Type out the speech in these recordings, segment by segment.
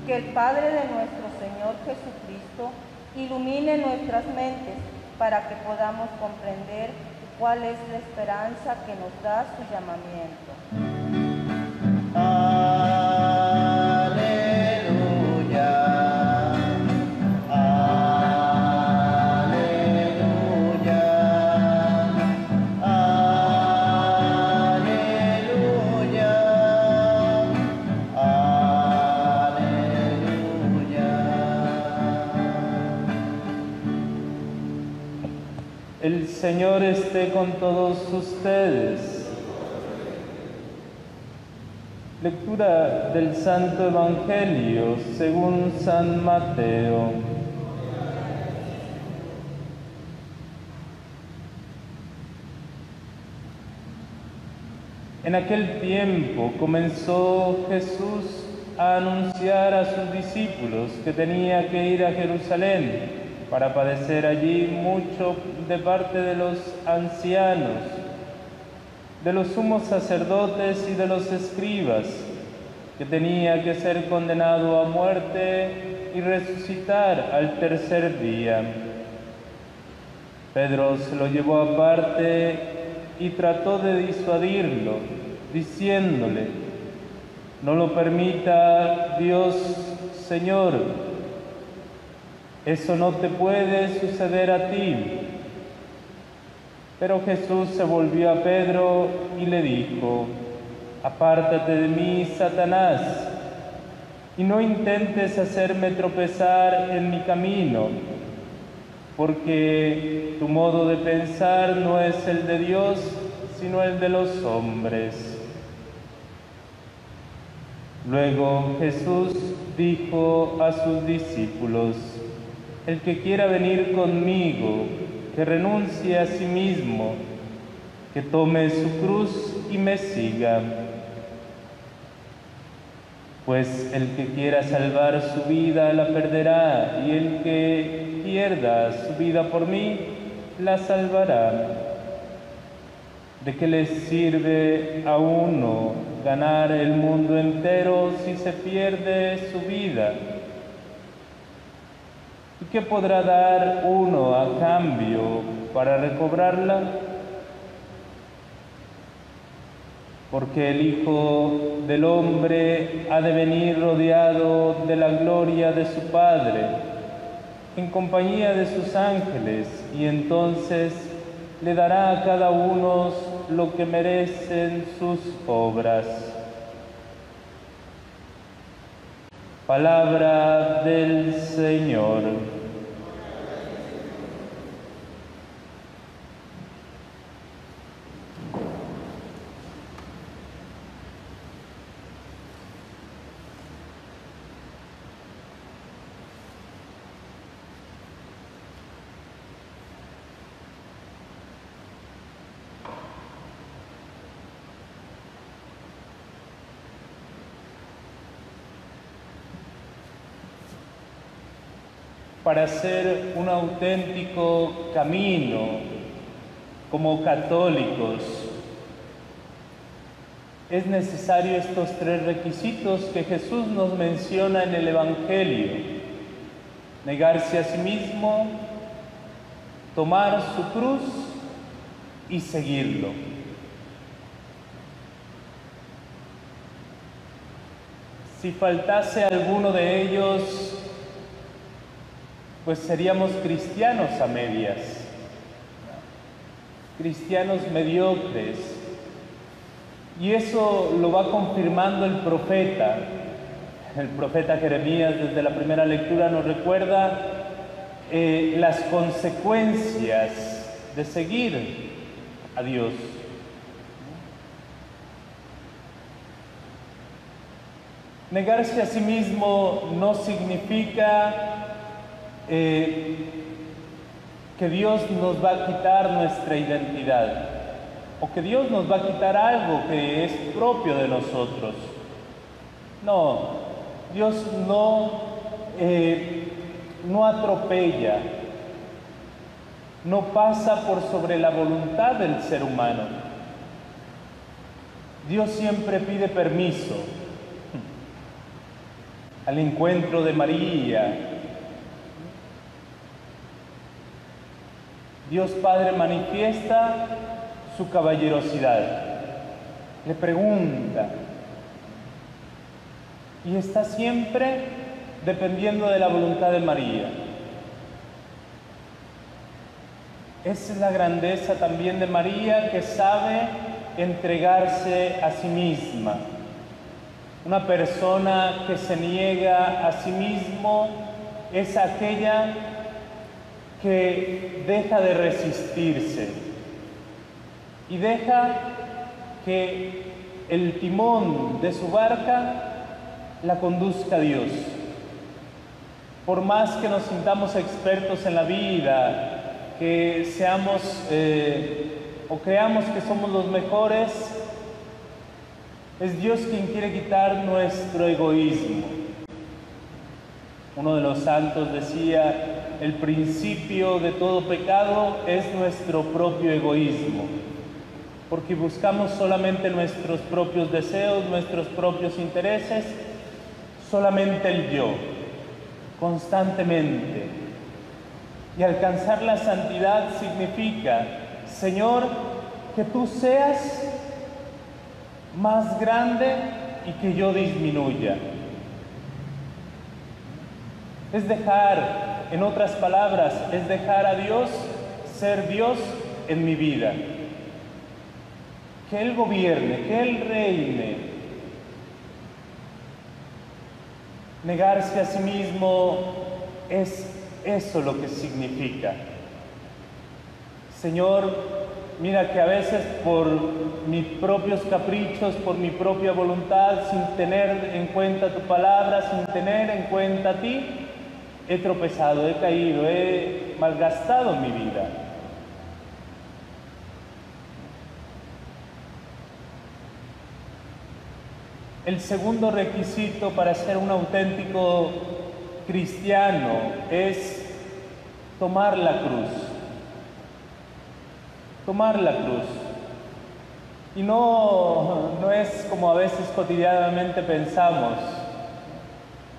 Que el Padre de nuestro Señor Jesucristo ilumine nuestras mentes para que podamos comprender cuál es la esperanza que nos da su llamamiento. El Señor esté con todos ustedes. Lectura del Santo Evangelio según San Mateo. En aquel tiempo comenzó Jesús a anunciar a sus discípulos que tenía que ir a Jerusalén para padecer allí mucho de parte de los ancianos, de los sumos sacerdotes y de los escribas, que tenía que ser condenado a muerte y resucitar al tercer día. Pedro se lo llevó aparte y trató de disuadirlo, diciéndole: «No lo permita Dios, Señor. Eso no te puede suceder a ti». Pero Jesús se volvió a Pedro y le dijo: «Apártate de mí, Satanás, y no intentes hacerme tropezar en mi camino, porque tu modo de pensar no es el de Dios, sino el de los hombres». Luego Jesús dijo a sus discípulos: «El que quiera venir conmigo, que renuncie a sí mismo, que tome su cruz y me siga. Pues el que quiera salvar su vida la perderá, y el que pierda su vida por mí la salvará. ¿De qué le sirve a uno ganar el mundo entero si se pierde su vida? ¿Y qué podrá dar uno a cambio para recobrarla? Porque el Hijo del Hombre ha de venir rodeado de la gloria de su Padre, en compañía de sus ángeles, y entonces le dará a cada uno lo que merecen sus obras». Palabra del Señor. Para hacer un auténtico camino como católicos, es necesario estos tres requisitos que Jesús nos menciona en el Evangelio: negarse a sí mismo, tomar su cruz y seguirlo. Si faltase alguno de ellos, pues seríamos cristianos a medias, cristianos mediocres. Y eso lo va confirmando el profeta. El profeta Jeremías, desde la primera lectura, nos recuerda las consecuencias de seguir a Dios. Negarse a sí mismo no significa que Dios nos va a quitar nuestra identidad, o que Dios nos va a quitar algo que es propio de nosotros. No, Dios no atropella, no pasa por sobre la voluntad del ser humano. Dios siempre pide permiso. al encuentro de María. Dios Padre manifiesta su caballerosidad, le pregunta, y está siempre dependiendo de la voluntad de María. Esa es la grandeza también de María, que sabe entregarse a sí misma. Una persona que se niega a sí mismo es aquella que deja de resistirse y deja que el timón de su barca la conduzca a Dios. Por más que nos sintamos expertos en la vida, que seamos o creamos que somos los mejores, es Dios quien quiere quitar nuestro egoísmo. Uno de los santos decía: el principio de todo pecado es nuestro propio egoísmo, porque buscamos solamente nuestros propios deseos, nuestros propios intereses, solamente el yo, constantemente. Y alcanzar la santidad significa: Señor, que tú seas más grande y que yo disminuya. Es dejar, en otras palabras, es dejar a Dios ser Dios en mi vida. Que Él gobierne, que Él reine. Negarse a sí mismo es eso lo que significa. Señor, mira que a veces por mis propios caprichos, por mi propia voluntad, sin tener en cuenta tu palabra, sin tener en cuenta a ti, he tropezado, he caído, he malgastado mi vida. El segundo requisito para ser un auténtico cristiano es tomar la cruz. Tomar la cruz. Y no es como a veces cotidianamente pensamos: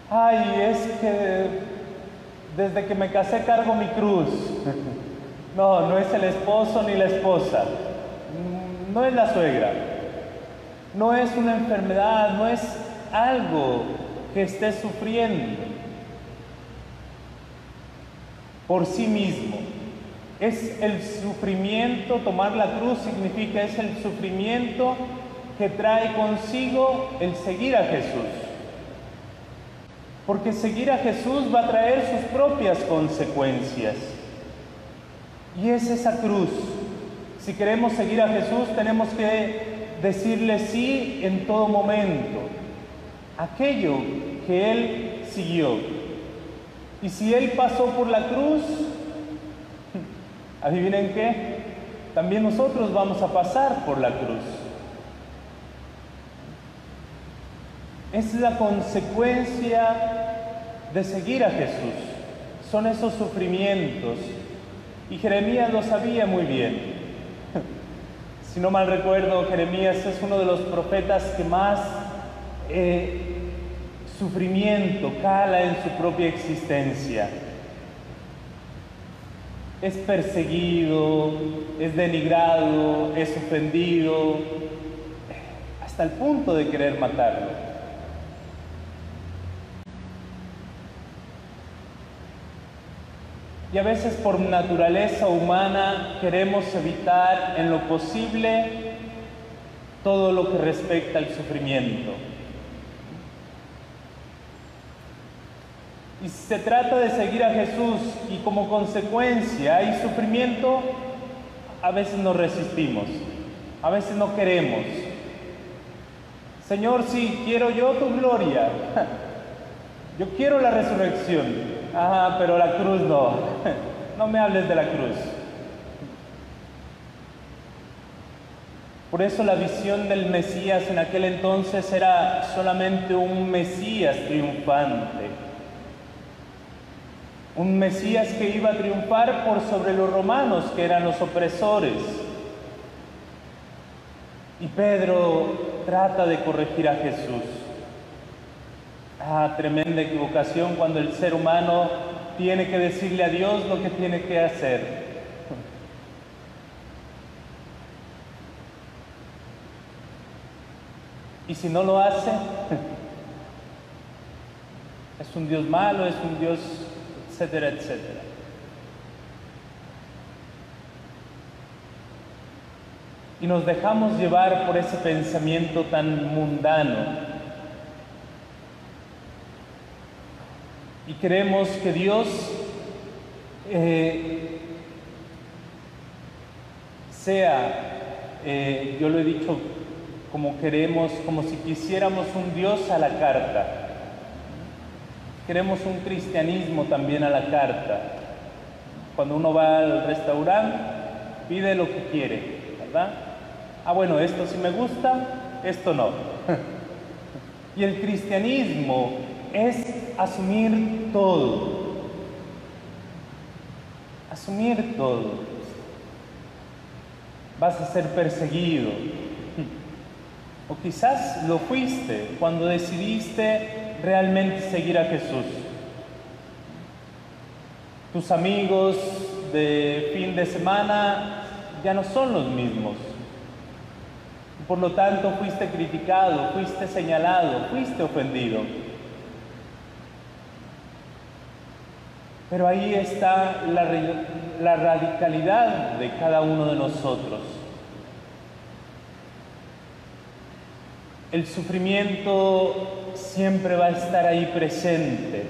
ay, es que desde que me casé cargo mi cruz. No es el esposo ni la esposa, no es la suegra, no es una enfermedad, no es algo que esté sufriendo por sí mismo. Es el sufrimiento. Tomar la cruz significa, es el sufrimiento que trae consigo el seguir a Jesús. Porque seguir a Jesús va a traer sus propias consecuencias. Y es esa cruz. Si queremos seguir a Jesús, tenemos que decirle sí en todo momento. Aquello que Él siguió. Y si Él pasó por la cruz, ¿adivinen qué? También nosotros vamos a pasar por la cruz. Es la consecuencia de seguir a Jesús. Son esos sufrimientos. Y Jeremías lo sabía muy bien. Si no mal recuerdo, Jeremías es uno de los profetas que más sufrimiento cala en su propia existencia. Es perseguido, es denigrado, es ofendido, hasta el punto de querer matarlo. Y a veces por naturaleza humana queremos evitar en lo posible todo lo que respecta al sufrimiento. Y si se trata de seguir a Jesús y como consecuencia hay sufrimiento, a veces nos resistimos, a veces no queremos. Señor, sí, quiero yo tu gloria, yo quiero la resurrección. Pero la cruz no, no me hables de la cruz. Por eso la visión del Mesías en aquel entonces era solamente un Mesías triunfante. Un Mesías que iba a triunfar por sobre los romanos, que eran los opresores. Y Pedro trata de corregir a Jesús. Tremenda equivocación cuando el ser humano tiene que decirle a Dios lo que tiene que hacer. Y si no lo hace, es un Dios malo, es un Dios, etcétera, etcétera. Y nos dejamos llevar por ese pensamiento tan mundano. Y creemos que Dios yo lo he dicho, como si quisiéramos un Dios a la carta. Queremos un cristianismo también a la carta. Cuando uno va al restaurante, pide lo que quiere, ¿verdad? Bueno, esto sí me gusta, esto no. Y el cristianismo es asumir todo. Asumir todo. Vas a ser perseguido. O quizás lo fuiste cuando decidiste realmente seguir a Jesús. Tus amigos de fin de semana ya no son los mismos. Por lo tanto, fuiste criticado, fuiste señalado, fuiste ofendido. Pero ahí está la radicalidad de cada uno de nosotros. El sufrimiento siempre va a estar ahí presente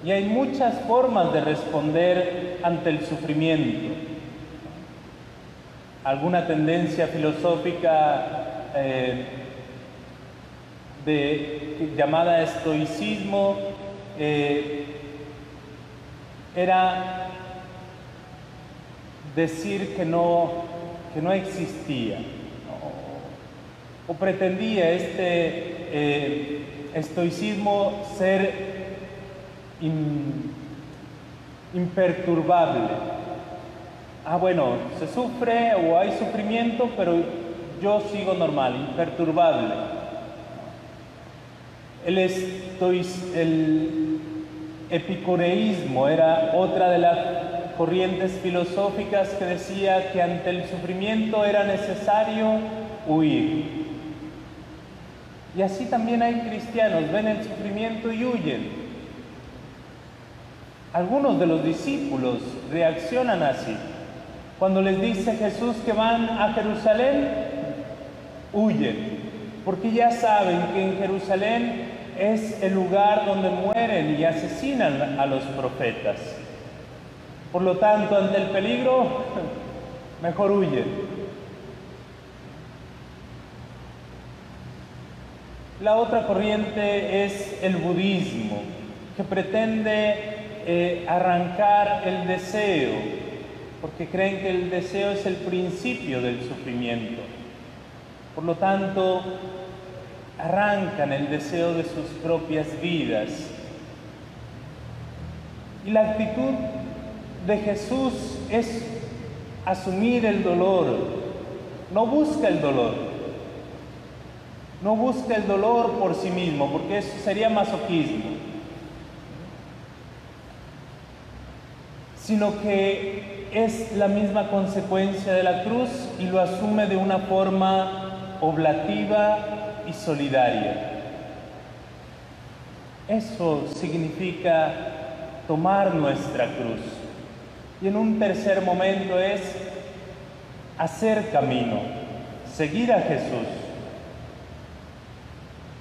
y hay muchas formas de responder ante el sufrimiento. Alguna tendencia filosófica llamada estoicismo era decir que no existía, o pretendía este estoicismo ser imperturbable. Bueno, se sufre o hay sufrimiento, pero yo sigo normal, imperturbable. El epicureísmo era otra de las corrientes filosóficas que decía que ante el sufrimiento era necesario huir. Y así también hay cristianos, ven el sufrimiento y huyen. Algunos de los discípulos reaccionan así. Cuando les dice Jesús que van a Jerusalén, huyen, porque ya saben que en Jerusalén es el lugar donde mueren y asesinan a los profetas. Por lo tanto, ante el peligro, mejor huyen. La otra corriente es el budismo, que pretende arrancar el deseo, porque creen que el deseo es el principio del sufrimiento. Por lo tanto, arrancan el deseo de sus propias vidas. Y la actitud de Jesús es asumir el dolor. No busca el dolor. No busca el dolor por sí mismo, porque eso sería masoquismo. Sino que es la misma consecuencia de la cruz y lo asume de una forma oblativa y solidaria. Eso significa tomar nuestra cruz. Y en un tercer momento es hacer camino, seguir a Jesús.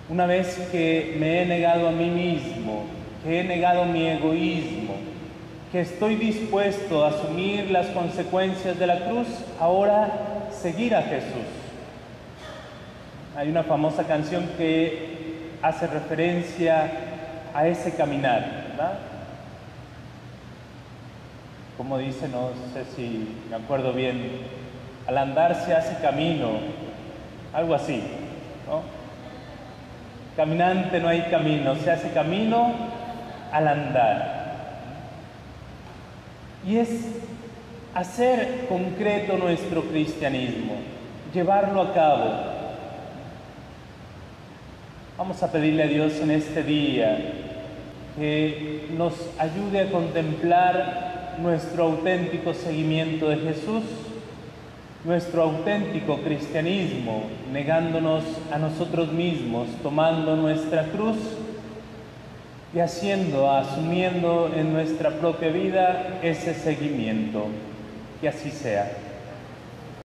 Una vez que me he negado a mí mismo, que he negado mi egoísmo, que estoy dispuesto a asumir las consecuencias de la cruz, ahora seguir a Jesús. Hay una famosa canción que hace referencia a ese caminar, ¿verdad? Como dice, no sé si me acuerdo bien, al andar se hace camino, algo así, ¿no? Caminante no hay camino, se hace camino al andar. Y es hacer concreto nuestro cristianismo, llevarlo a cabo. Vamos a pedirle a Dios en este día que nos ayude a contemplar nuestro auténtico seguimiento de Jesús, nuestro auténtico cristianismo, negándonos a nosotros mismos, tomando nuestra cruz y asumiendo en nuestra propia vida ese seguimiento. Que así sea.